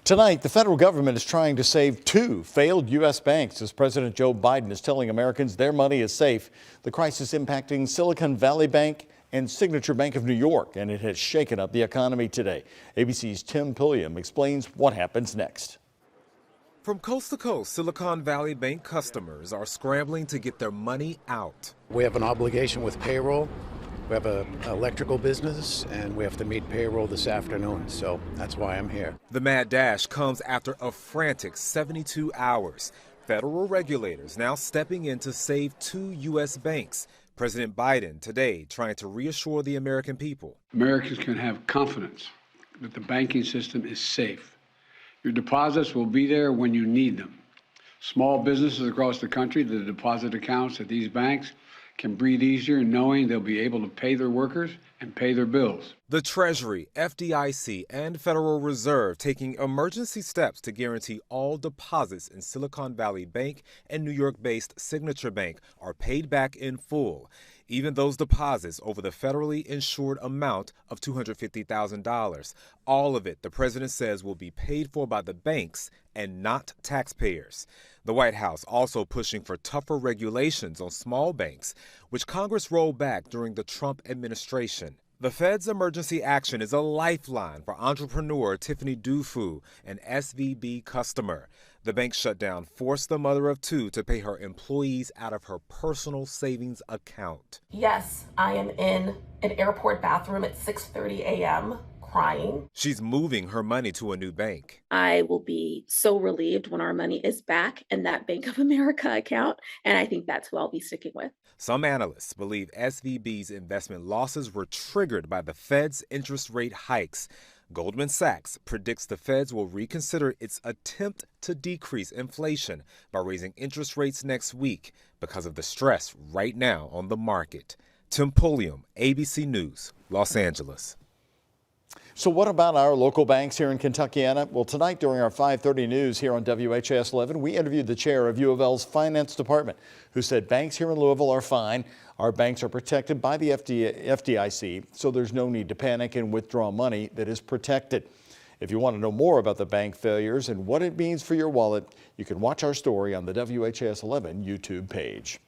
Tonight, the federal government is trying to save two failed U.S. banks as President Joe Biden is telling Americans their money is safe. The crisis impacting Silicon Valley Bank and Signature Bank of New York, and it has shaken up the economy today. ABC's Tim Pulliam explains what happens next. From coast to coast, Silicon Valley Bank customers are scrambling to get their money out. We have an obligation with payroll. We have an electrical business, and we have to meet payroll this afternoon, so that's why I'm here. The mad dash comes after a frantic 72 hours. Federal regulators now stepping in to save two U.S. banks. President Biden today trying to reassure the American people. Americans can have confidence that the banking system is safe. Your deposits will be there when you need them. Small businesses across the country, the deposit accounts at these banks can breathe easier knowing they'll be able to pay their workers and pay their bills. The Treasury, FDIC, and Federal Reserve taking emergency steps to guarantee all deposits in Silicon Valley Bank and New York-based Signature Bank are paid back in full. Even those deposits over the federally insured amount of $250,000. All of it, the president says, will be paid for by the banks and not taxpayers. The White House also pushing for tougher regulations on small banks, which Congress rolled back during the Trump administration. The Fed's emergency action is a lifeline for entrepreneur Tiffany Dufu, an SVB customer. The bank shutdown forced the mother of two to pay her employees out of her personal savings account. Yes, I am in an airport bathroom at 6:30 a.m. crying. She's moving her money to a new bank. I will be so relieved when our money is back in that Bank of America account, and I think that's who I'll be sticking with. Some analysts believe SVB's investment losses were triggered by the Fed's interest rate hikes. Goldman Sachs predicts the Feds will reconsider its attempt to decrease inflation by raising interest rates next week because of the stress right now on the market. Tim Pulliam, ABC News, Los Angeles. So what about our local banks here in Kentuckiana? Well, tonight during our 5:30 news here on WHAS 11, we interviewed the chair of U of L's finance department, who said banks here in Louisville are fine. Our banks are protected by the FDIC, so there's no need to panic and withdraw money that is protected. If you want to know more about the bank failures and what it means for your wallet, you can watch our story on the WHAS 11 YouTube page.